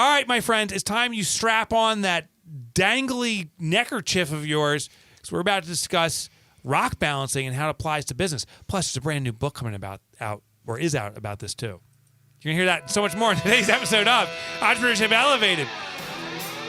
All right, my friend, it's time you strap on that dangly neckerchief of yours because we're about to discuss rock balancing and how it applies to business. Plus, there's a brand new book coming out about this too. You're going to hear that and so much more in today's episode of Entrepreneurship Elevated.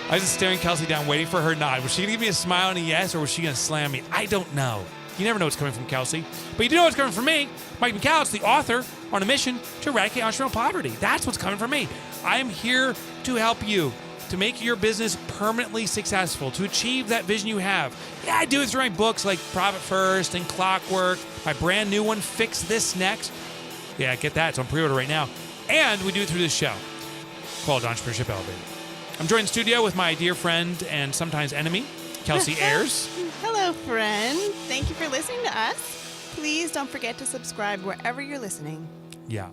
I was just staring Kelsey down, waiting for her nod. Was she going to give me a smile and a yes, or was she going to slam me? I don't know. You never know what's coming from Kelsey. But you do know what's coming from me, Mike Michalowicz, the author, on a mission to eradicate entrepreneurial poverty. That's what's coming from me. I am here to help you to make your business permanently successful, to achieve that vision you have. Yeah, I do it through my books like Profit First and Clockwork, my brand new one, Fix This Next. Yeah, get that. It's on pre-order right now. And we do it through this show called Entrepreneurship Elevated. I'm joined in the studio with my dear friend and sometimes enemy, Kelsey Ayers. Hello, friend. Thank you for listening to us. Please don't forget to subscribe wherever you're listening. Yeah.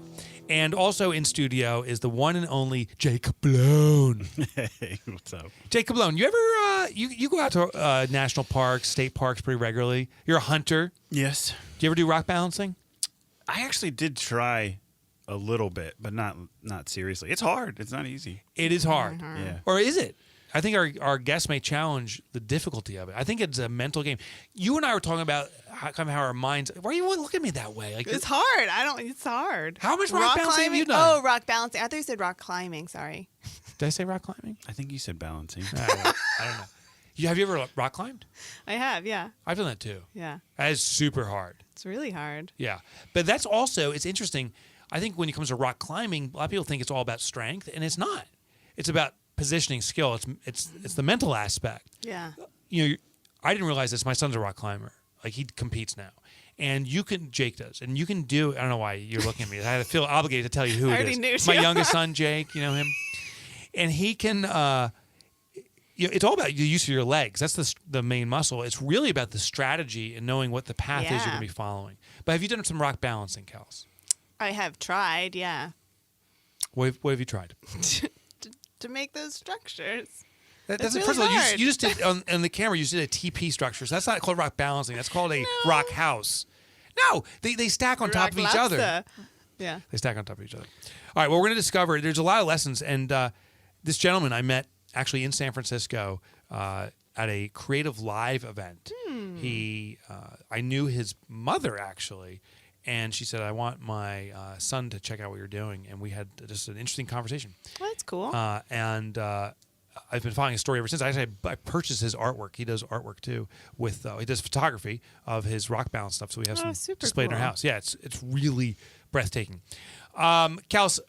And also in studio is the one and only Jake Kablone. Hey, what's up? Jake Kablone, you ever, you go out to national parks, state parks pretty regularly. You're a hunter. Yes. Do you ever do rock balancing? I actually did try a little bit, but not seriously. It's hard. It's not easy. It is hard. Yeah. Or is it? I think our guests may challenge the difficulty of it. I think it's a mental game. You and I were talking about how our minds. Why do you look at me that way? Like It's hard. It's hard. How much rock balancing have you done? Oh, rock balancing. I thought you said rock climbing. Sorry. Did I say rock climbing? I think you said balancing. I don't know. Have you ever rock climbed? I have. Yeah. I've done that too. Yeah. That is super hard. It's really hard. Yeah. But that's also, it's interesting. I think when it comes to rock climbing, a lot of people think it's all about strength, and it's not. It's about positioning skill. It's the mental aspect. Yeah. You know, I didn't realize this. My son's a rock climber. Like, he competes now. And Jake does. And you can do, I don't know why you're looking at me. I feel obligated to tell you who I it already is. knew My too. youngest son, Jake, you know him. And he can, it's all about the use of your legs. That's the main muscle. It's really about the strategy and knowing what the path is you're going to be following. But have you done some rock balancing, Kels? I have tried, yeah. What have you tried? to make those structures. That's really first of all, hard. you just did on the camera. You just did a TP structure. So that's not called rock balancing. That's called a rock house. No, they stack on top of each other. Yeah. They stack on top of each other. All right. Well, we're going to discover there's a lot of lessons, and this gentleman I met actually in San Francisco at a Creative Live event. I knew his mother actually. And she said, I want my son to check out what you're doing. And we had just an interesting conversation. Well, that's cool. And I've been following his story ever since. I purchased his artwork. He does artwork too. He does photography of his rock balance stuff. So we have some displayed in our house. Yeah, it's really breathtaking. Kels,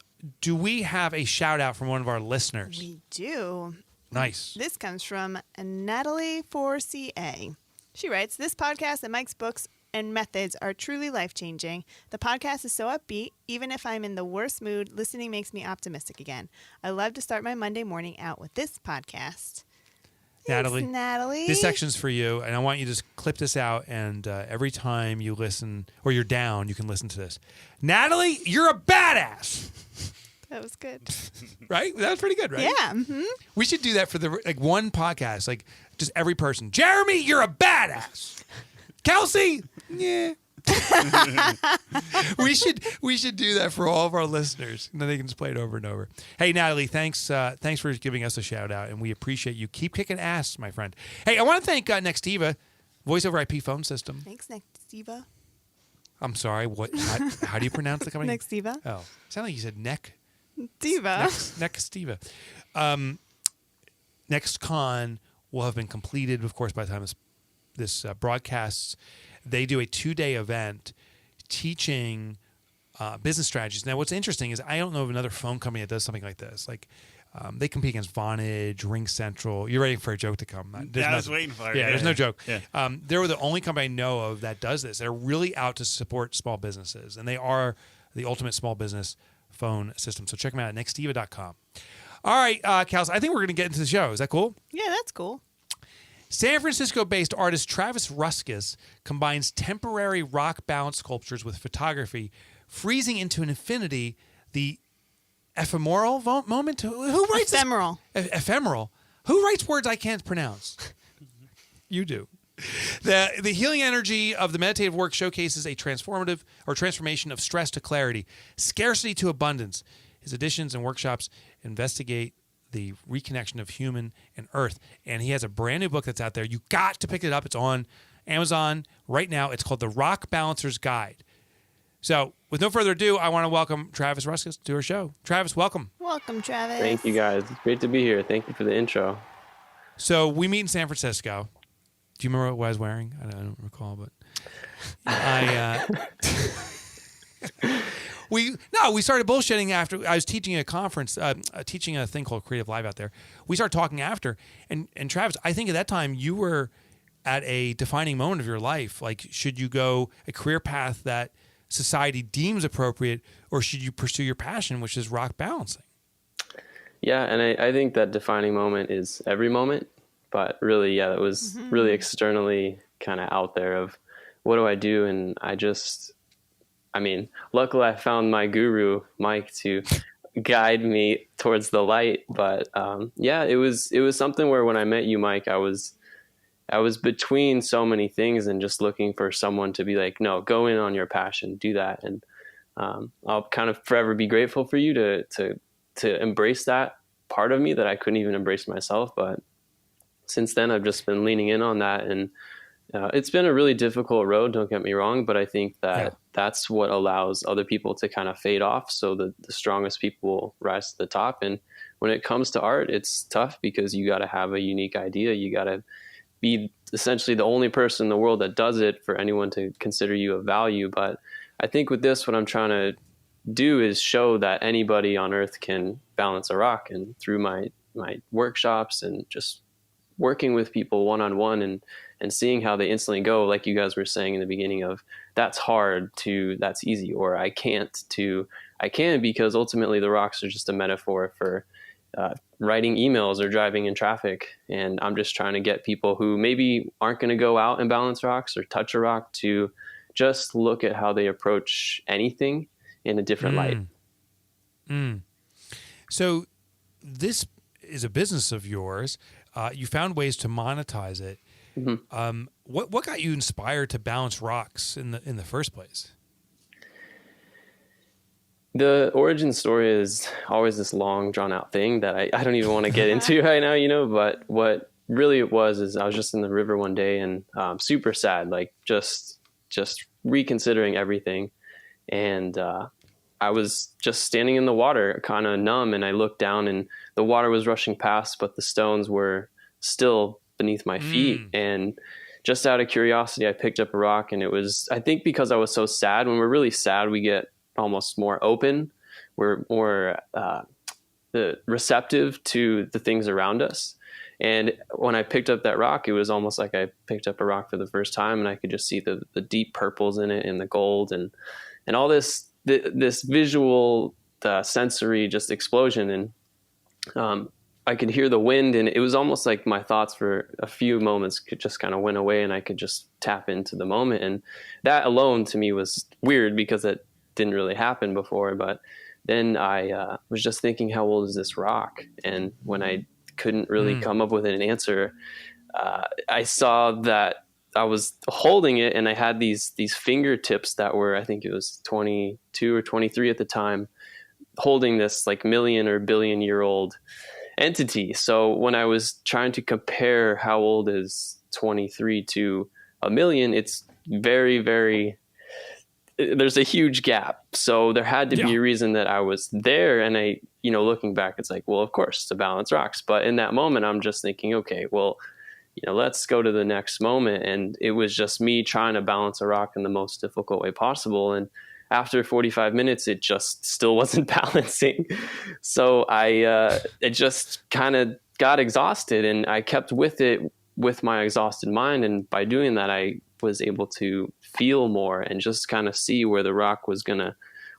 do we have a shout out from one of our listeners? We do. Nice. This comes from Natalie 4CA. She writes, this podcast and Mike's books and methods are truly life-changing. The podcast is so upbeat. Even if I'm in the worst mood, listening makes me optimistic again. I love to start my Monday morning out with this podcast. Natalie, Thanks, Natalie. This section's for you, and I want you to just clip this out, and every time you listen, or you're down, you can listen to this. Natalie, you're a badass! That was good. Right? That was pretty good, right? Yeah. Mm-hmm. We should do that for one podcast, like just every person. Jeremy, you're a badass! Kelsey, yeah. we should do that for all of our listeners, and then they can just play it over and over. Hey, Natalie, thanks for giving us a shout out, and we appreciate you. Keep kicking ass, my friend. Hey, I want to thank Nextiva, voice over IP phone system. Thanks, Nextiva. I'm sorry. What? How do you pronounce the company? Nextiva. Oh, sound like you said Diva. Nextiva. NextCon will have been completed, of course, by the time this broadcasts. They do a 2-day event teaching business strategies. Now, what's interesting is I don't know of another phone company that does something like this. Like they compete against Vonage, Ring Central. You're waiting for a joke to come. I was waiting for it. Yeah, there's no joke. Yeah. They're the only company I know of that does this. They're really out to support small businesses, and they are the ultimate small business phone system. So check them out at nextiva.com. All right, Kels, I think we're going to get into the show. Is that cool? Yeah, that's cool. San Francisco-based artist Travis Ruskus combines temporary rock balance sculptures with photography, freezing into an infinity the ephemeral moment. Who writes ephemeral? Ephemeral. Who writes words I can't pronounce? You do. The healing energy of the meditative work showcases a transformation of stress to clarity, scarcity to abundance. His editions and workshops investigate the reconnection of human and earth. And he has a brand new book that's out there. You got to pick it up. It's on Amazon right now. It's called The Rock Balancer's Guide. So with no further ado, I want to welcome Travis Ruskus to our show. Travis, welcome. Welcome, Travis. Thank you, guys. It's great to be here. Thank you for the intro. So we meet in San Francisco. Do you remember what I was wearing? I don't recall, but we started bullshitting after I was teaching a conference, teaching a thing called Creative Live out there. We started talking after, and Travis, I think at that time you were at a defining moment of your life. Like, should you go a career path that society deems appropriate, or should you pursue your passion, which is rock balancing? Yeah, and I think that defining moment is every moment, but really, yeah, it was really externally kind of out there of what do I do? And luckily I found my guru, Mike, to guide me towards the light. But it was something where when I met you, Mike, I was between so many things and just looking for someone to be like, no, go in on your passion, do that. And I'll kind of forever be grateful for you to embrace that part of me that I couldn't even embrace myself. But since then, I've just been leaning in on that. And it's been a really difficult road, don't get me wrong, but I think that that's what allows other people to kind of fade off so that the strongest people will rise to the top. And when it comes to art, it's tough because you got to have a unique idea. You got to be essentially the only person in the world that does it for anyone to consider you of value. But I think with this, what I'm trying to do is show that anybody on earth can balance a rock. And through my workshops and just working with people one-on-one and seeing how they instantly go, like you guys were saying in the beginning of that's hard to that's easy, or I can't to I can, because ultimately the rocks are just a metaphor for writing emails or driving in traffic. And I'm just trying to get people who maybe aren't going to go out and balance rocks or touch a rock to just look at how they approach anything in a different light. So this is a business of yours. You found ways to monetize it. What got you inspired to balance rocks in the first place? The origin story is always this long, drawn out thing that I don't even want to get into right now, but what really it was is I was just in the river one day and super sad, like just reconsidering everything. And I was just standing in the water, kind of numb, and I looked down and the water was rushing past, but the stones were still beneath my feet. And just out of curiosity, I picked up a rock, and it was, I think because I was so sad, when we're really sad, we get almost more open. We're more receptive to the things around us. And when I picked up that rock, it was almost like I picked up a rock for the first time, and I could just see the deep purples in it and the gold and all this visual, sensory just explosion. And I could hear the wind, and it was almost like my thoughts for a few moments could just kind of went away, and I could just tap into the moment. And that alone to me was weird because it didn't really happen before. But then I was just thinking, how old is this rock? And when I couldn't really come up with an answer, I saw that I was holding it, and I had these fingertips that were, I think it was 22 or 23 at the time, holding this like million or billion year old entity. So when I was trying to compare how old is 23 to a million, it's very, very, there's a huge gap. So there had to be a reason that I was there. And I, looking back, it's like, well, of course, to balance rocks. But in that moment, I'm just thinking, okay, well, let's go to the next moment. And it was just me trying to balance a rock in the most difficult way possible. And after 45 minutes, it just still wasn't balancing. So it just kind of got exhausted, and I kept with it with my exhausted mind. And by doing that, I was able to feel more and just kind of see where the rock was going to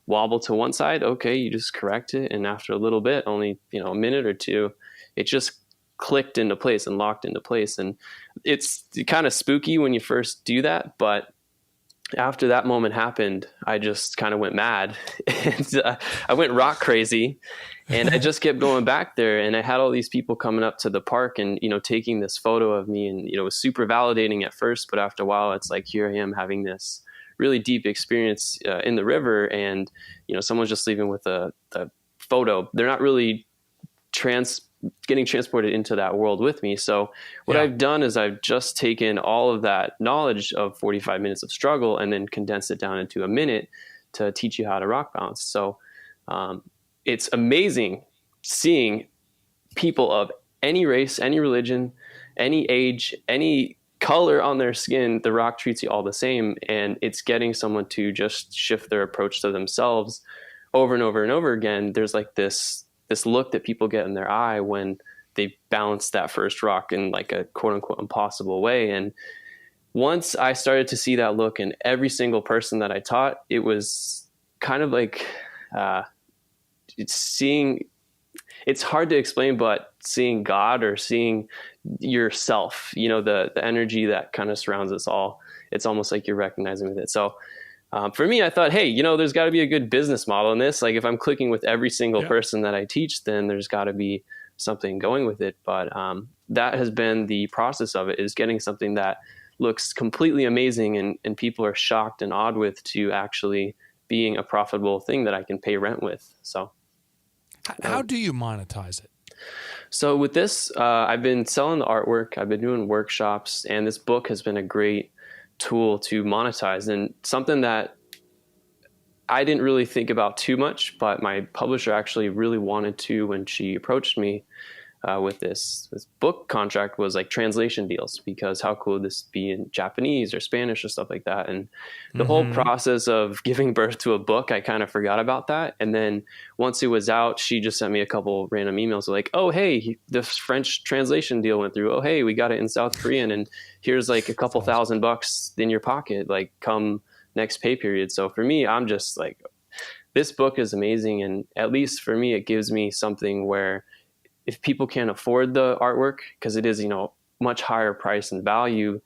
wobble to one side. Okay, you just correct it. And after a little bit, only, a minute or two, it just clicked into place and locked into place. And it's kind of spooky when you first do that, but after that moment happened, I just kind of went mad and I went rock crazy, and I just kept going back there. And I had all these people coming up to the park and, taking this photo of me, and, it was super validating at first, but after a while, it's like, here I am having this really deep experience in the river. And, someone's just leaving with a photo. They're not really getting transported into that world with me. So what I've done is I've just taken all of that knowledge of 45 minutes of struggle and then condensed it down into a minute to teach you how to rock balance. So it's amazing seeing people of any race, any religion, any age, any color on their skin. The rock treats you all the same. And it's getting someone to just shift their approach to themselves over and over and over again. There's like this look that people get in their eye when they balance that first rock in like a quote unquote impossible way. And once I started to see that look in every single person that I taught, it was kind of like, it's hard to explain, but seeing God or seeing yourself, the energy that kind of surrounds us all, it's almost like you're recognizing with it. So for me, I thought, hey, there's got to be a good business model in this. Like if I'm clicking with every single person that I teach, then there's got to be something going with it. But that has been the process of it, is getting something that looks completely amazing and people are shocked and awed with, to actually being a profitable thing that I can pay rent with. So how do you monetize it? So with this, I've been selling the artwork, I've been doing workshops, and this book has been a great tool to monetize, and something that I didn't really think about too much, but my publisher actually really wanted to when she approached me with this book contract, was like translation deals, because how cool would this be in Japanese or Spanish or stuff like that. And the whole process of giving birth to a book, I kind of forgot about that. And then once it was out, she just sent me a couple random emails like, oh, hey, the French translation deal went through. Oh, hey, we got it in South Korean, and here's like a couple $1,000 in your pocket, like come next pay period. So for me, I'm just like, this book is amazing. And at least for me, it gives me something where if people can't afford the artwork, because it is, much higher price and value,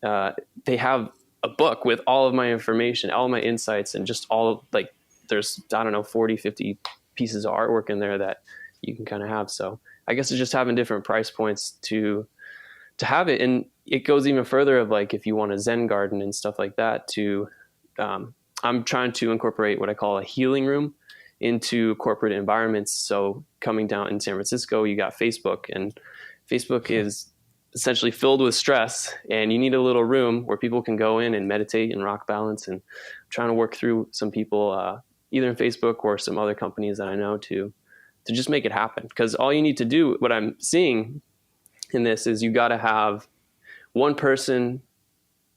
they have a book with all of my information, all of my insights, and just all of, like, there's, 40, 50 pieces of artwork in there that you can kind of have. So I guess it's just having different price points to have it. And it goes even further of like, if you want a Zen garden and stuff like that, I'm trying to incorporate what I call a healing room into corporate environments. So coming down in San Francisco, you got Facebook, and Facebook is essentially filled with stress, and you need a little room where people can go in and meditate and rock balance. And I'm trying to work through some people, either in Facebook or some other companies that I know, to just make it happen. Because all you need to do, what I'm seeing in this, is you got to have one person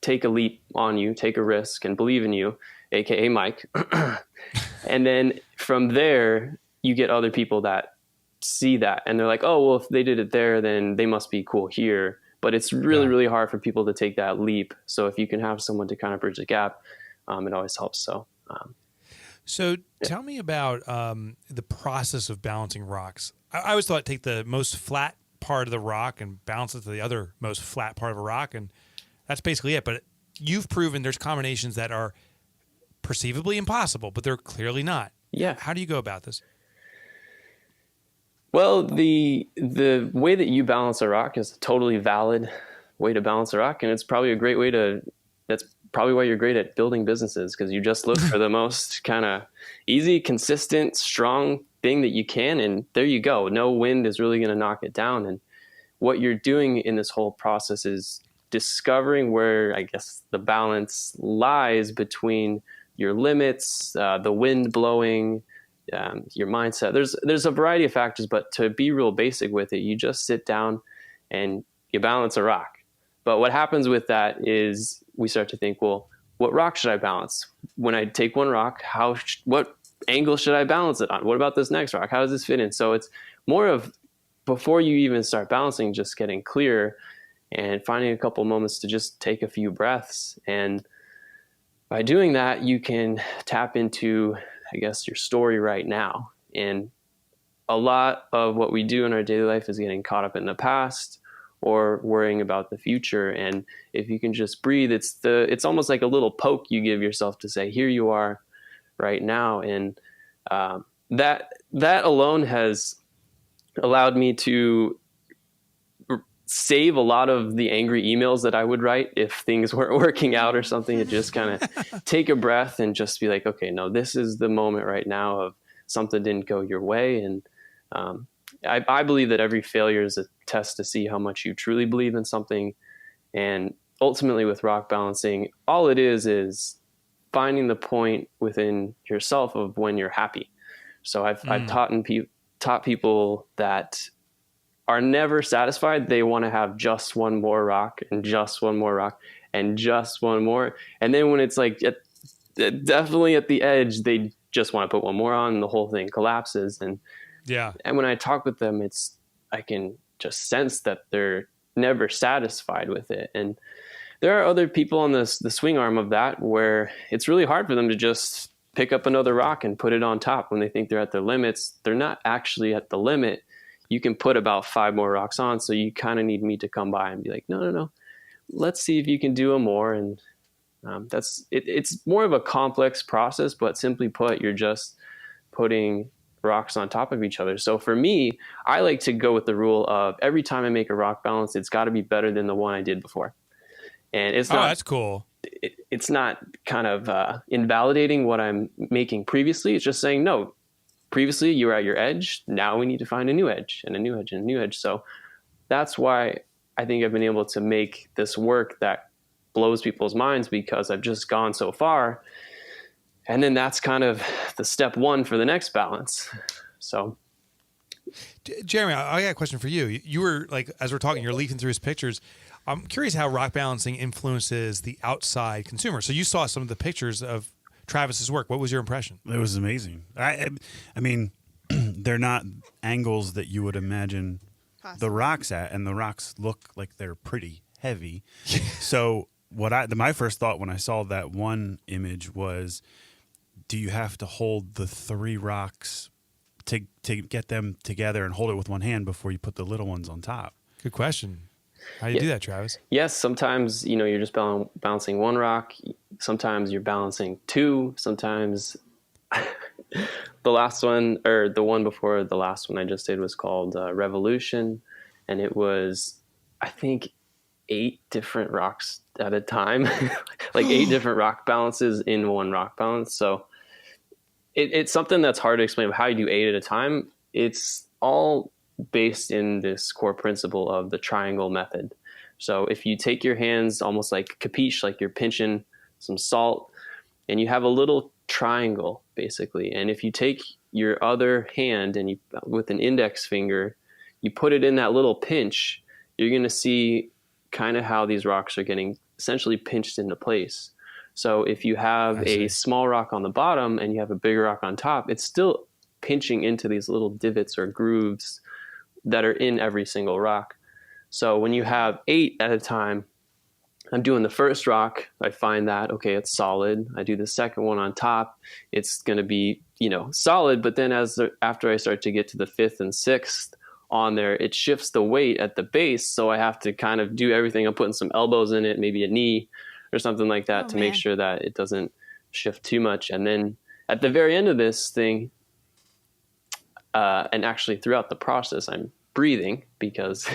take a leap on you, take a risk, and believe in you, aka Mike. And then from there, you get other people that see that, and they're like, oh, well, if they did it there, then they must be cool here. But it's really, really hard for people to take that leap. So if you can have someone to kind of bridge the gap, it always helps. So tell me about the process of balancing rocks. I always thought take the most flat part of the rock and balance it to the other most flat part of a rock, and that's basically it. But you've proven there's combinations that are perceivably impossible, but they're clearly not. Yeah. How do you go about this? Well, the way that you balance a rock is a totally valid way to balance a rock, and it's probably a great way that's probably why you're great at building businesses, because you just look for the most kind of easy, consistent, strong thing that you can, and there you go. No wind is really going to knock it down. And what you're doing in this whole process is discovering where, I guess, the balance lies between your limits, the wind blowing, your mindset. There's a variety of factors, but to be real basic with it, you just sit down and you balance a rock. But what happens with that is we start to think, well, what rock should I balance? When I take one rock, what angle should I balance it on? What about this next rock? How does this fit in? So it's more of, before you even start balancing, just getting clear and finding a couple moments to just take a few breaths. And by doing that, you can tap into, I guess, your story right now. And a lot of what we do in our daily life is getting caught up in the past or worrying about the future. And if you can just breathe, it's almost like a little poke you give yourself to say, here you are right now. And that alone has allowed me to save a lot of the angry emails that I would write if things weren't working out or something. It just kind of take a breath and just be like, okay, no, this is the moment right now of something didn't go your way. And I believe that every failure is a test to see how much you truly believe in something. And ultimately with rock balancing, all it is finding the point within yourself of when you're happy. So I've taught people that are never satisfied. They want to have just one more rock and just one more rock and just one more. And then when it's like definitely at the edge, they just want to put one more on and the whole thing collapses. And when I talk with them, I can just sense that they're never satisfied with it. And there are other people on the swing arm of that where it's really hard for them to just pick up another rock and put it on top when they think they're at their limits. They're not actually at the limit. You can put about 5 more rocks on. So you kind of need me to come by and be like, no, let's see if you can do a more. And it's more of a complex process, but simply put, you're just putting rocks on top of each other. So for me, I like to go with the rule of every time I make a rock balance, it's got to be better than the one I did before. And it's not, that's cool. It's not kind of invalidating what I'm making previously. It's just saying, no, previously you were at your edge. Now we need to find a new edge and a new edge and a new edge. So that's why I think I've been able to make this work that blows people's minds, because I've just gone so far. And then that's kind of the step one for the next balance. So Jeremy, I got a question for you. You were like, as we're talking, you're leafing through his pictures. I'm curious how rock balancing influences the outside consumer. So you saw some of the pictures of Travis's work. What was your impression? It was amazing. I mean, they're not angles that you would imagine the rocks at, and the rocks look like they're pretty heavy. So my first thought when I saw that one image was, do you have to hold the 3 rocks to get them together and hold it with one hand before you put the little ones on top? Good question. How do you do that, Travis? Yes, sometimes, you're just balancing one rock. Sometimes you're balancing 2. Sometimes the last one, or the one before the last one I just did, was called Revolution. And it was, I think, 8 different rocks at a time, like 8 different rock balances in one rock balance. So it's something that's hard to explain. How you do 8 at a time, it's all based in this core principle of the triangle method. So if you take your hands almost like capiche, like you're pinching some salt, and you have a little triangle basically. And if you take your other hand and you, with an index finger, you put it in that little pinch, you're going to see kind of how these rocks are getting essentially pinched into place. So if you have a small rock on the bottom and you have a bigger rock on top, it's still pinching into these little divots or grooves that are in every single rock. So when you have 8 at a time, I'm doing the first rock, I find that, okay, it's solid. I do the second one on top, it's going to be, solid. But then after I start to get to the 5th and 6th on there, it shifts the weight at the base. So I have to kind of do everything. I'm putting some elbows in it, maybe a knee or something like that make sure that it doesn't shift too much. And then at the very end of this thing, and actually throughout the process, I'm breathing, because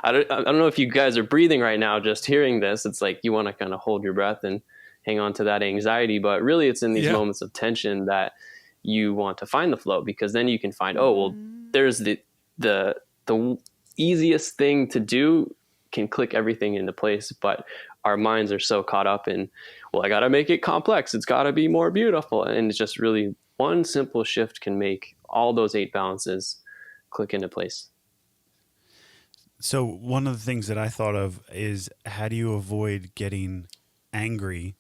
I don't know if you guys are breathing right now, just hearing this. It's like you want to kind of hold your breath and hang on to that anxiety. But really it's in these moments of tension that you want to find the flow, because then you can find, there's the easiest thing to do can click everything into place. But our minds are so caught up in, I got to make it complex. It's got to be more beautiful. And it's just really one simple shift can make all those 8 balances click into place. So one of the things that I thought of is, how do you avoid getting angry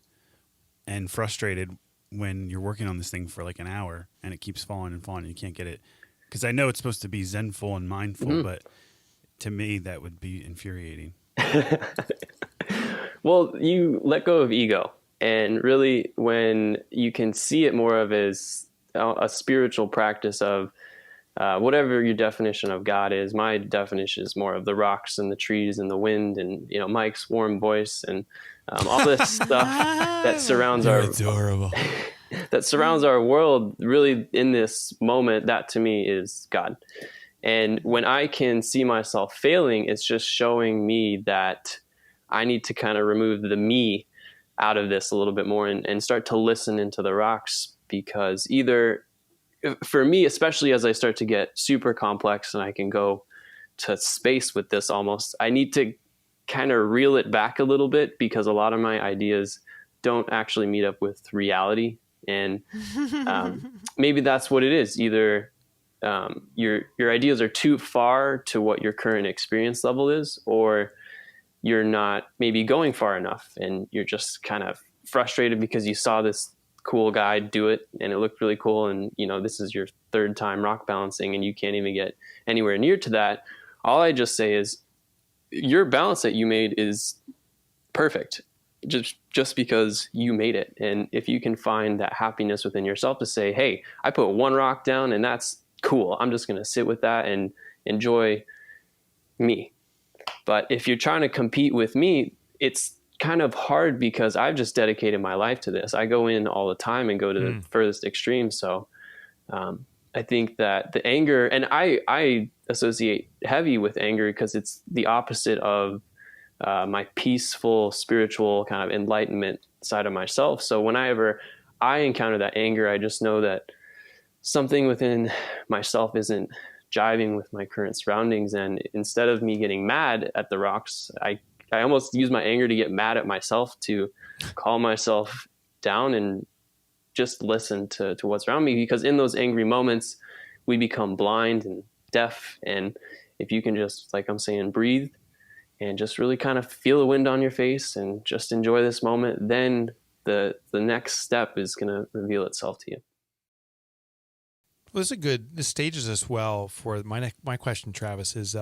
and frustrated when you're working on this thing for like an hour and it keeps falling and falling and you can't get it? Because I know it's supposed to be zenful and mindful, but to me that would be infuriating. Well, you let go of ego, and really when you can see it more of as a spiritual practice of whatever your definition of God is. My definition is more of the rocks and the trees and the wind and, Mike's warm voice and all this stuff that surrounds that surrounds our world. Really, in this moment, that to me is God. And when I can see myself failing, it's just showing me that I need to kind of remove the me out of this a little bit more and start to listen into the rocks, because either for me, especially as I start to get super complex and I can go to space with this almost, I need to kind of reel it back a little bit, because a lot of my ideas don't actually meet up with reality. And maybe that's what it is. Either your ideas are too far to what your current experience level is, or you're not maybe going far enough and you're just kind of frustrated because you saw this cool guy do it and it looked really cool. And, this is your third time rock balancing and you can't even get anywhere near to that. All I just say is your balance that you made is perfect just because you made it. And if you can find that happiness within yourself to say, hey, I put one rock down and that's cool. I'm just going to sit with that and enjoy me. But if you're trying to compete with me, it's kind of hard because I've just dedicated my life to this. I go in all the time and go to the furthest extreme. So I think that the anger, and I associate heavy with anger because it's the opposite of my peaceful, spiritual kind of enlightenment side of myself. So whenever I encounter that anger, I just know that something within myself isn't jiving with my current surroundings. And instead of me getting mad at the rocks, I almost use my anger to get mad at myself, to calm myself down and just listen to what's around me. Because in those angry moments, we become blind and deaf. And if you can just, like I'm saying, breathe and just really kind of feel the wind on your face and just enjoy this moment, then the next step is going to reveal itself to you. Well, this stages us well for my question, Travis, is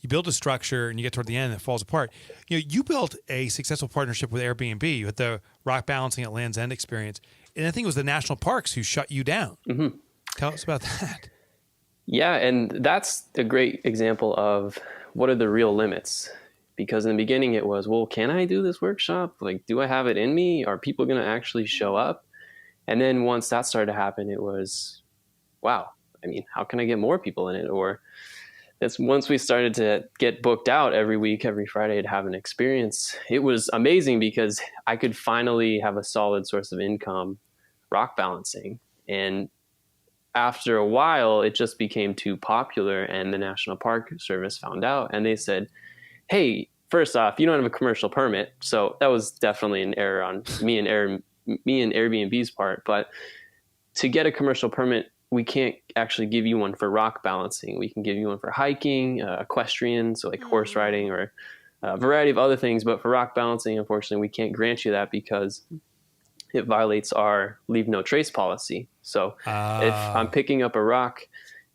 you build a structure and you get toward the end and it falls apart. You built a successful partnership with Airbnb with the rock balancing at Land's End experience. And I think it was the national parks who shut you down. Mm-hmm. Tell us about that. Yeah. And that's a great example of what are the real limits? Because in the beginning it was, well, can I do this workshop? Like, do I have it in me? Are people going to actually show up? And then once that started to happen, it was, wow, I mean, how can I get more people in it? Or that's once we started to get booked out every week, every Friday to have an experience, it was amazing because I could finally have a solid source of income rock balancing. And after a while, it just became too popular and the National Park Service found out and they said, hey, first off, you don't have a commercial permit. So that was definitely an error on me and Airbnb's part. But to get a commercial permit, we can't actually give you one for rock balancing. We can give you one for hiking, equestrian, so like horse riding or a variety of other things. But for rock balancing, unfortunately, we can't grant you that because it violates our leave no trace policy. So if I'm picking up a rock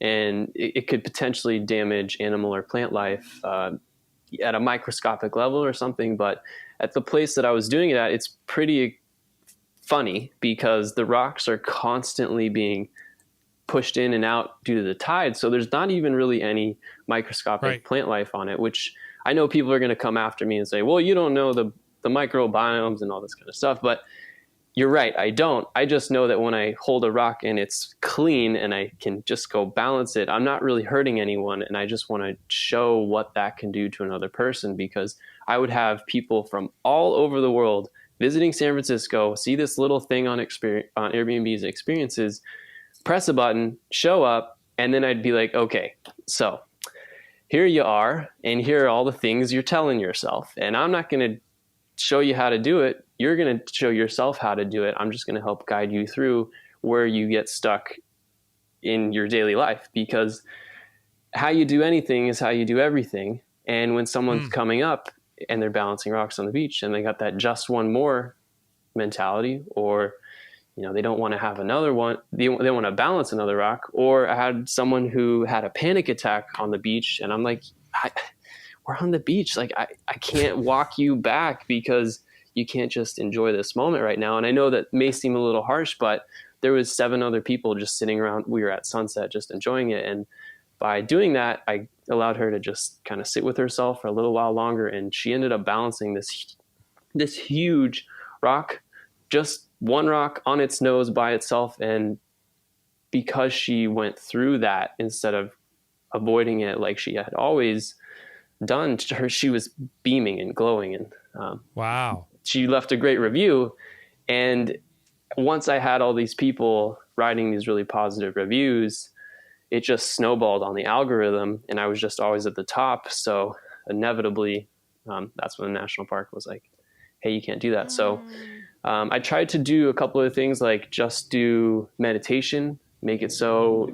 and it could potentially damage animal or plant life at a microscopic level or something, but at the place that I was doing it at, it's pretty funny because the rocks are constantly being pushed in and out due to the tide. So there's not even really any microscopic plant life on it, which I know people are going to come after me and say, well, you don't know the microbiomes and all this kind of stuff. But you're right. I don't. I just know that when I hold a rock and it's clean and I can just go balance it, I'm not really hurting anyone. And I just want to show what that can do to another person, because I would have people from all over the world visiting San Francisco, see this little thing on Airbnb's experiences, press a button, show up, and then I'd be like, okay, so here you are, and here are all the things you're telling yourself. And I'm not going to show you how to do it. You're going to show yourself how to do it. I'm just going to help guide you through where you get stuck in your daily life, because how you do anything is how you do everything. And when someone's coming up and they're balancing rocks on the beach and they got that just one more mentality, or they don't want to have another one. They want to balance another rock. Or I had someone who had a panic attack on the beach, and I'm like, we're on the beach. Like, I can't walk you back because you can't just enjoy this moment right now. And I know that may seem a little harsh, but there was 7 other people just sitting around. We were at sunset just enjoying it. And by doing that, I allowed her to just kind of sit with herself for a little while longer. And she ended up balancing this huge rock, just one rock on its nose by itself. And because she went through that instead of avoiding it like she had always done, she was beaming and glowing. And wow, she left a great review. And once I had all these people writing these really positive reviews, it just snowballed on the algorithm, and I was just always at the top. So inevitably, that's when the national park was like, hey, you can't do that. So I tried to do a couple of things, like just do meditation, make it so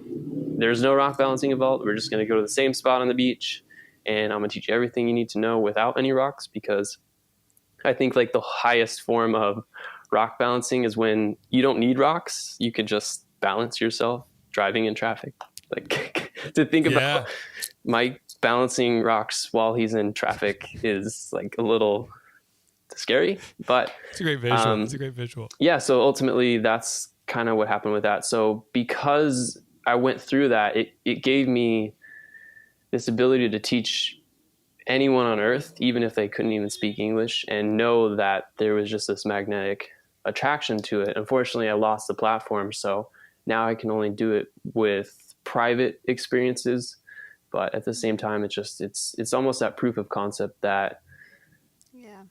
there's no rock balancing involved. We're just going to go to the same spot on the beach, and I'm going to teach you everything you need to know without any rocks, because I think like the highest form of rock balancing is when you don't need rocks. You can just balance yourself driving in traffic. Like to think about Mike balancing rocks while he's in traffic is like a little scary, but it's a great visual. It's a great visual. Yeah. So ultimately that's kind of what happened with that. So because I went through that, it gave me this ability to teach anyone on earth, even if they couldn't even speak English, and know that there was just this magnetic attraction to it. Unfortunately, I lost the platform. So now I can only do it with private experiences. But at the same time, it's almost that proof of concept that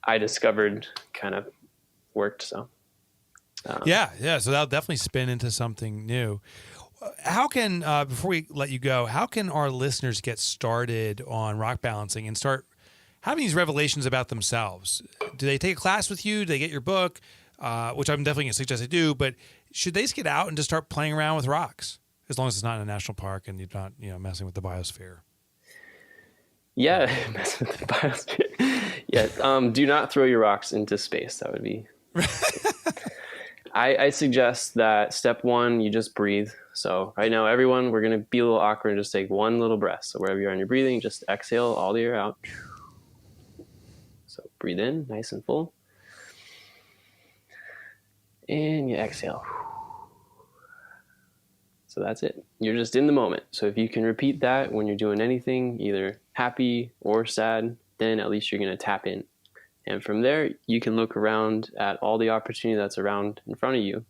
I discovered kind of worked. So yeah. So that'll definitely spin into something new. How can, before we let you go, how can our listeners get started on rock balancing and start having these revelations about themselves? Do they take a class with you? Do they get your book? Which I'm definitely going to suggest they do, but should they just get out and just start playing around with rocks? As long as it's not in a national park and you're not, messing with the biosphere. Yeah, mess with the biosphere. Yeah, do not throw your rocks into space. That would be... I suggest that step one, you just breathe. So right now, everyone, we're going to be a little awkward and just take one little breath. So wherever you're on your breathing, just exhale all the air out. So breathe in, nice and full. And you exhale. So that's it. You're just in the moment. So if you can repeat that when you're doing anything, either happy or sad, then at least you're going to tap in. And from there, you can look around at all the opportunity that's around in front of you.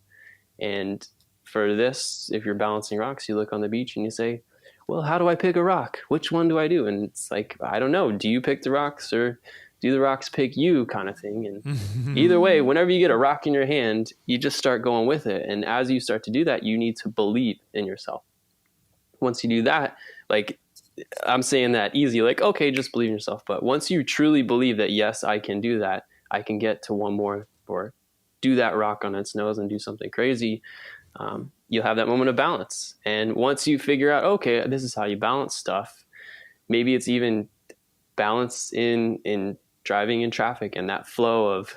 And for this, if you're balancing rocks, you look on the beach and you say, well, how do I pick a rock? Which one do I do? And it's like, I don't know. Do you pick the rocks or do the rocks pick you, kind of thing? And either way, whenever you get a rock in your hand, you just start going with it. And as you start to do that, you need to believe in yourself. Once you do that, like, I'm saying that easy, like, okay, just believe in yourself. But once you truly believe that, yes, I can do that, I can get to one more or do that rock on its nose and do something crazy, you'll have that moment of balance. And once you figure out, okay, this is how you balance stuff, maybe it's even balance in driving in traffic and that flow of,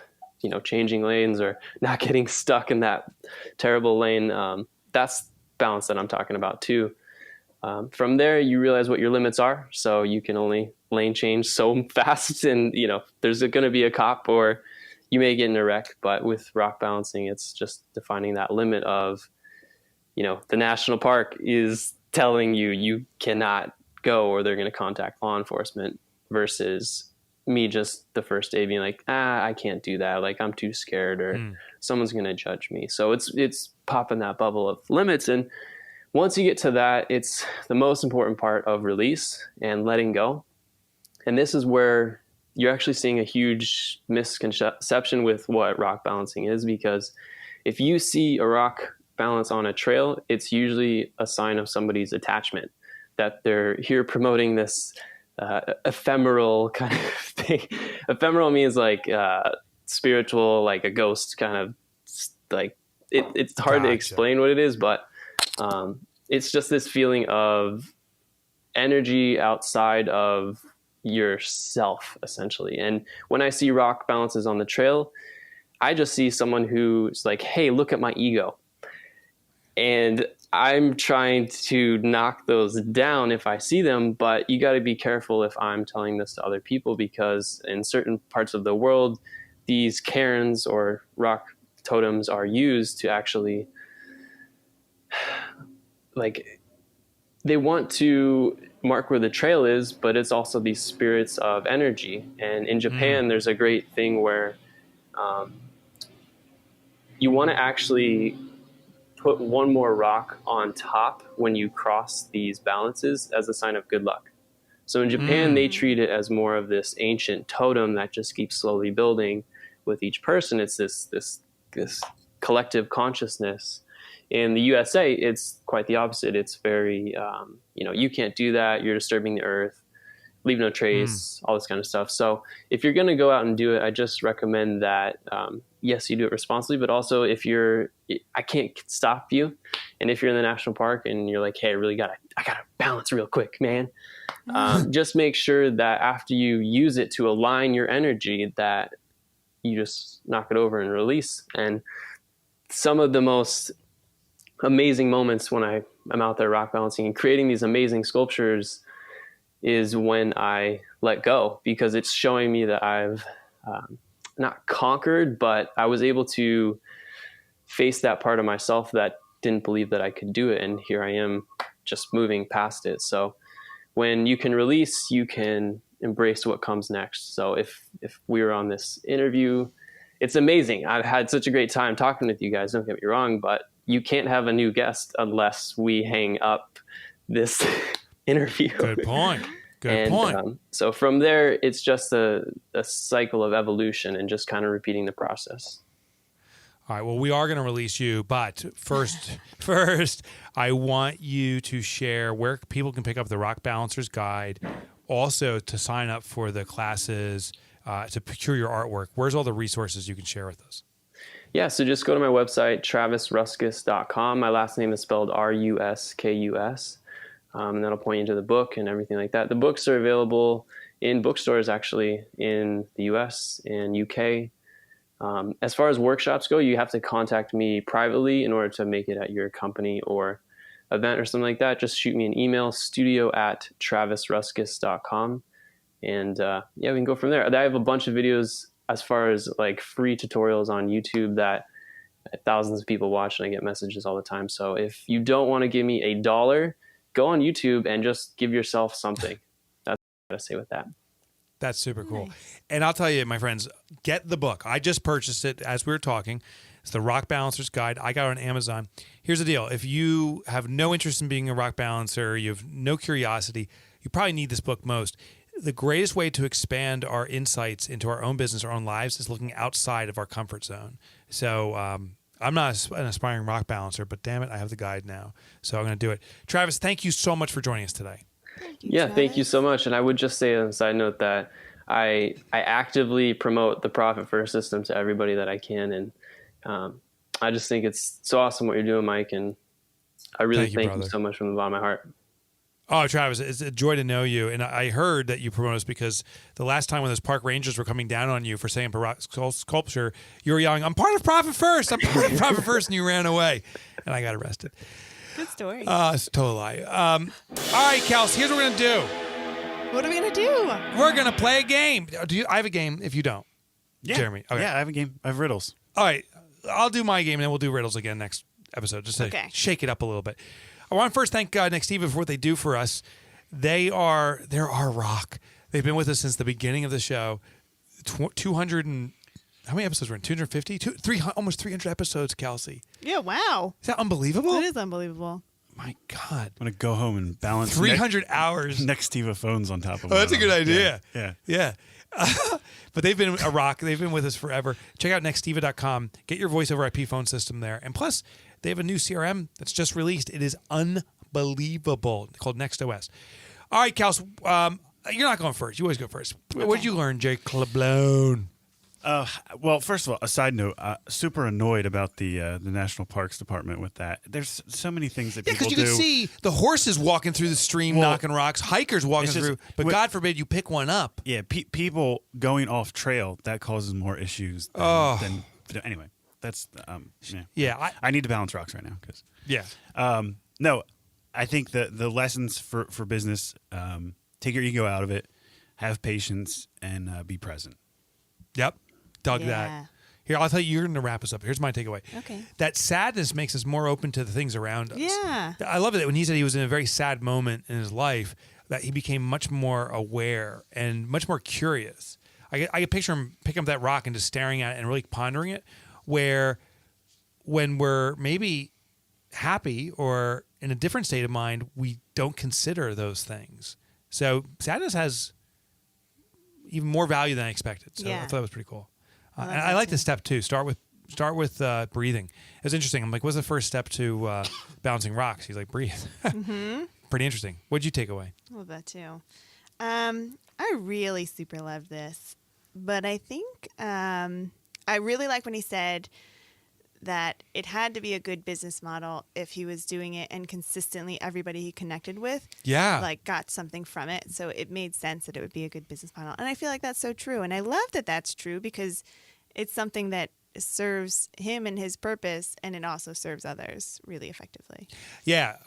changing lanes or not getting stuck in that terrible lane. That's balance that I'm talking about too. From there, you realize what your limits are. So you can only lane change so fast and, there's going to be a cop or you may get in a wreck. But with rock balancing, it's just defining that limit of, the national park is telling you cannot go or they're going to contact law enforcement, versus me just the first day being like, I can't do that. Like, I'm too scared or someone's going to judge me. So it's popping that bubble of limits. And once you get to that, it's the most important part of release and letting go. And this is where you're actually seeing a huge misconception with what rock balancing is, because if you see a rock balance on a trail, it's usually a sign of somebody's attachment, that they're here promoting this ephemeral kind of thing. Ephemeral means like spiritual, like a ghost kind of, like it's hard to explain what it is, but it's just this feeling of energy outside of yourself, essentially. And when I see rock balances on the trail, I just see someone who's like, hey, look at my ego. And I'm trying to knock those down if I see them, but you got to be careful if I'm telling this to other people, because in certain parts of the world, these cairns or rock totems are used to actually, like, they want to mark where the trail is, but it's also these spirits of energy. And in Japan, there's a great thing where you want to actually put one more rock on top when you cross these balances as a sign of good luck. So in Japan, they treat it as more of this ancient totem that just keeps slowly building with each person. It's this collective consciousness. In the USA, it's quite the opposite. It's very, you can't do that. You're disturbing the earth, leave no trace, all this kind of stuff. So if you're going to go out and do it, I just recommend that, yes, you do it responsibly, but also I can't stop you. And if you're in the national park and you're like, hey, I gotta balance real quick, man. Just make sure that after you use it to align your energy, that you just knock it over and release. And some of the most amazing moments when I'm out there rock balancing and creating these amazing sculptures is when I let go, because it's showing me that I've not conquered, but I was able to face that part of myself that didn't believe that I could do it. And here I am just moving past it. So when you can release, you can embrace what comes next. So if we were on this interview, it's amazing. I've had such a great time talking with you guys. Don't get me wrong, but you can't have a new guest unless we hang up this interview. Good point. Good point. So from there, it's just a cycle of evolution and just kind of repeating the process. All right. Well, we are going to release you, but first, I want you to share where people can pick up the Rock Balancer's Guide, also to sign up for the classes, to procure your artwork. Where's all the resources you can share with us? Yeah, so just go to my website, travisruskus.com. My last name is spelled Ruskus. And that'll point you to the book and everything like that. The books are available in bookstores, actually, in the US and UK. As far as workshops go, you have to contact me privately in order to make it at your company or event or something like that. Just shoot me an email, studio@travisruskus.com. And we can go from there. I have a bunch of videos as far as like free tutorials on YouTube that thousands of people watch, and I get messages all the time. So if you don't want to give me $1, go on YouTube and just give yourself something. That's what I say with that. That's super cool. Nice. And I'll tell you, my friends, get the book. I just purchased it as we were talking. It's the Rock Balancer's Guide. I got it on Amazon. Here's the deal. If you have no interest in being a rock balancer, you have no curiosity, you probably need this book most. The greatest way to expand our insights into our own business, our own lives, is looking outside of our comfort zone. So I'm not an aspiring rock balancer, but damn it, I have the guide now. So I'm going to do it. Travis, thank you so much for joining us today. Thank you so much. And I would just say on a side note that I actively promote the profit first system to everybody that I can. And I just think it's so awesome what you're doing, Mike. And I really thank you so much from the bottom of my heart. Oh, Travis, it's a joy to know you. And I heard that you promote us because the last time when those park rangers were coming down on you for saying rock sculpture, you were yelling, I'm part of Profit First. I'm part of Profit First. And you ran away. And I got arrested. Good story. It's a total lie. All right, Kels, here's what we're going to do. What are we going to do? We're going to play a game. I have a game if you don't. Yeah. Jeremy. Okay. Yeah, I have a game. I have riddles. All right. I'll do my game and then we'll do riddles again next episode just to shake it up a little bit. I want to first thank Nextiva for what they do for us. They're our rock. They've been with us since the beginning of the show. 200 and how many episodes were in? 250? Almost 300 episodes, Kelsey. Yeah, wow. Is that unbelievable? It is unbelievable. My God. I'm going to go home and balance 300 hours. Nextiva phones on top of Oh, that's a good idea. Yeah. But they've been a rock. They've been with us forever. Check out nextiva.com. Get your voice over IP phone system there. And plus, they have a new CRM that's just released. It is unbelievable. It's called NextOS. All right, Kels, you're not going first. You always go first. Okay. What did you learn, Jake Clablone? Well, first of all, a side note, super annoyed about the National Parks Department with that. There's so many things that people do. Yeah, because you can see the horses walking through the stream, knocking rocks, hikers walking through, but God forbid you pick one up. Yeah, people going off trail, that causes more issues than anyway, that's, I need to balance rocks right now. No, I think the lessons for business, take your ego out of it, have patience, and be present. Yep. Dug that. Here, I'll tell you, you're going to wrap us up. Here's my takeaway. Okay. That sadness makes us more open to the things around us. Yeah. I love it that when he said he was in a very sad moment in his life, that he became much more aware and much more curious. I could picture him picking up that rock and just staring at it and really pondering it, where when we're maybe happy or in a different state of mind, we don't consider those things. So sadness has even more value than I expected. So I thought that was pretty cool. And I like the step too. Start with Start with breathing. It was interesting. I'm like, what's the first step to bouncing rocks? He's like, breathe. Pretty interesting. What'd you take away? I love that too. I really super love this, but I think I really like when he said that it had to be a good business model if he was doing it and consistently everybody he connected with like got something from it. So it made sense that it would be a good business model. And I feel like that's so true. And I love that that's true because it's something that serves him and his purpose, and it also serves others really effectively. Yeah.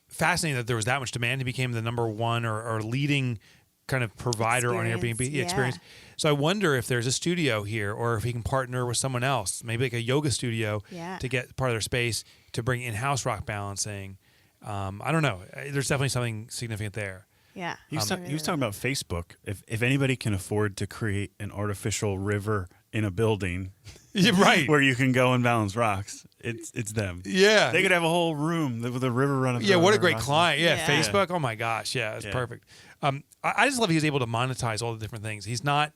Fascinating that there was that much demand. He became the number one or leading kind of provider on Airbnb experience. So I wonder if there's a studio here or if he can partner with someone else, maybe like a yoga studio to get part of their space to bring in-house rock balancing. I don't know. There's definitely something significant there. Yeah. He was talking about Facebook. If anybody can afford to create an artificial river in a building where you can go and balance rocks, it's them. Yeah. They could have a whole room with a river running through. Yeah, what a great client. Yeah, Facebook. Oh my gosh. Yeah, it's perfect. I just love he's able to monetize all the different things. He's not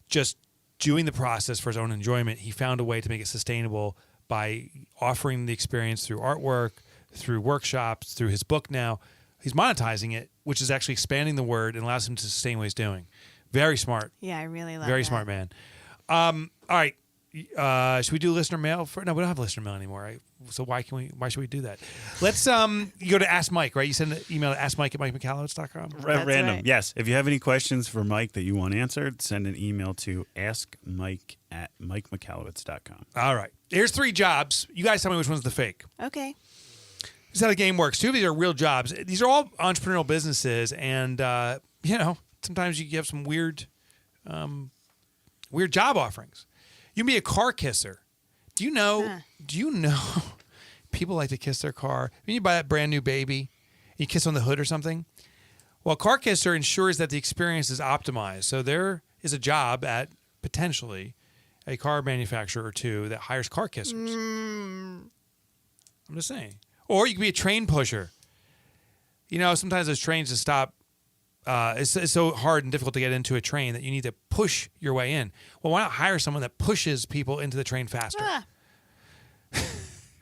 just doing the process for his own enjoyment. He found a way to make it sustainable by offering the experience through artwork, through workshops, through his book now. He's monetizing it, which is actually expanding the word and allows him to sustain what he's doing. Very smart. Yeah, I really love Very that. smart man. All right. Should we do listener mail? No, we don't have listener mail anymore. Right? So why should we do that? Let's you go to Ask Mike, right? You send an email to askmike@mikemichalowicz.com. Random. Right. Yes. If you have any questions for Mike that you want answered, send an email to askmike@mikemichalowicz.com. All right. Here's 3 jobs. You guys tell me which one's the fake. Okay. This is how the game works. 2 of these are real jobs. These are all entrepreneurial businesses, and sometimes you have some weird job offerings. You can be a car kisser. Do you know people like to kiss their car? When you buy that brand new baby, you kiss on the hood or something. Well, a car kisser ensures that the experience is optimized. So there is a job at potentially a car manufacturer or 2 that hires car kissers. I'm just saying. Or you can be a train pusher. Sometimes those trains just stop. It's so hard and difficult to get into a train that you need to push your way in. Well, why not hire someone that pushes people into the train faster?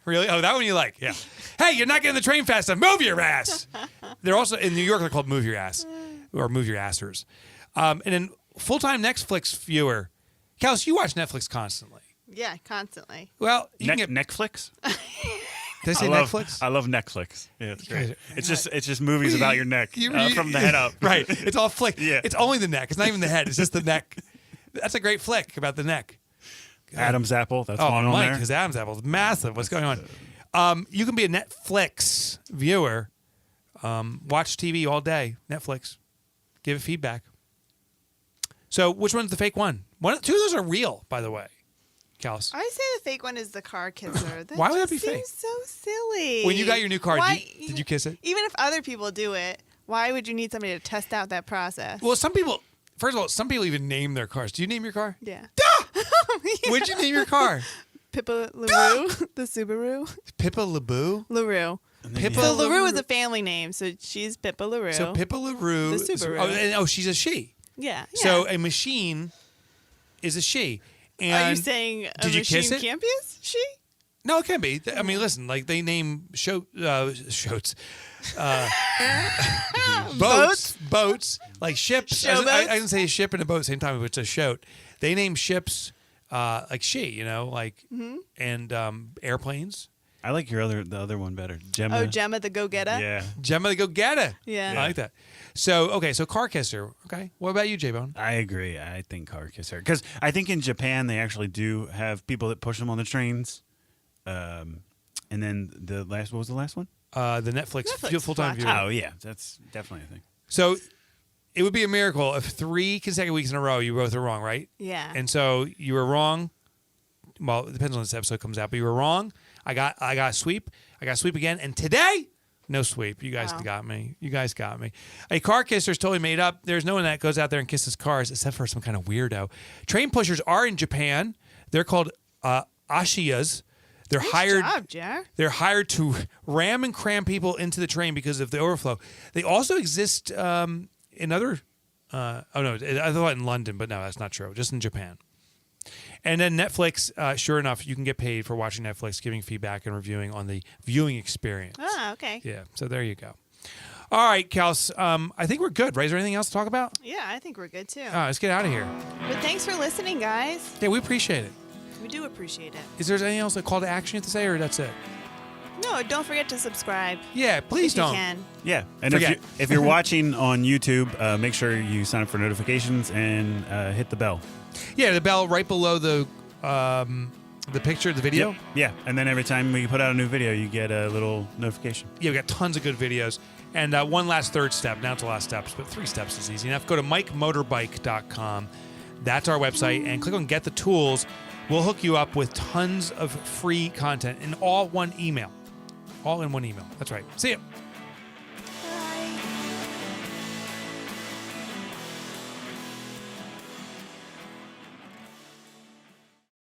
Really? Oh, that one you like? Yeah. Hey, you're not getting the train fast enough. Move your ass. They're also in New York. They're called move your ass or move your assers. And then full-time Netflix viewer. Kels, you watch Netflix constantly. Yeah, constantly. Well, you can get Netflix. Did I say Netflix? I love Netflix. Yeah, it's great. It's just movies about your neck from the head up. Right. It's all flick. Yeah. It's only the neck. It's not even the head. It's just the neck. That's a great flick about the neck. Adam's apple. That's one on Mike, there. because Adam's apple is massive. What's going on? You can be a Netflix viewer. Watch TV all day. Netflix. Give it feedback. So which one's the fake one? 2 of those are real, by the way. Kels. I say the fake one is the car kisser. Why would that be fake? So silly. When you got your new car, did you kiss it? Even if other people do it, why would you need somebody to test out that process? Well, some people even name their cars. Do you name your car? Yeah. What'd you name your car? Pippa LaRue, the Subaru. Pippa LaBoo? LaRue. Pippa So LaRue is a family name, so she's Pippa LaRue. So Pippa LaRue. The Subaru. She's a she. Yeah. So a machine is a she. And are you saying a did you machine kiss it? can't be a she? No, it can be. I mean, listen, like they name boats, like ships. I can say a ship and a boat at the same time, but it's a shoat. They name ships like she, and airplanes. I like the other one better. Gemma. Oh, Gemma the go-getter? Yeah. Gemma the go-getter. Yeah. I like that. So car kisser. Okay. What about you, J-Bone? I agree. I think car kisser. Because I think in Japan, they actually do have people that push them on the trains. And then what was the last one? The Netflix full-time viewer. Oh, yeah. That's definitely a thing. So it would be a miracle if 3 consecutive weeks in a row you both are wrong, right? Yeah. And so you were wrong. Well, it depends on when this episode comes out, but you were wrong. I got a sweep. I got a sweep again. And today, no sweep. You guys got me. A car kisser is totally made up. There's no one that goes out there and kisses cars except for some kind of weirdo. Train pushers are in Japan. They're called ashiyas. They're hired. Job, Jack. They're hired to ram and cram people into the train because of the overflow. They also exist in other. I thought in London, but no, that's not true. Just in Japan. And then Netflix, sure enough, you can get paid for watching Netflix, giving feedback and reviewing on the viewing experience. Ah, okay. Yeah, so there you go. All right, Kels, I think we're good, right? Is there anything else to talk about? Yeah, I think we're good too. All right, let's get out of here. But thanks for listening, guys. Yeah, we appreciate it. We do appreciate it. Is there anything else, a call to action you have to say, or that's it? No, don't forget to subscribe. Yeah, please if you don't. can. Yeah, and Forget. if you're watching on YouTube, make sure you sign up for notifications and hit the bell. Yeah, the bell right below the picture, the video. Yep. Yeah, and then every time we put out a new video, you get a little notification. Yeah, we got tons of good videos. And one last third step. Now it's the last steps, but 3 steps is easy enough. Go to mikemotorbike.com. That's our website. And click on Get the Tools. We'll hook you up with tons of free content in all one email. All in one email. That's right. See ya.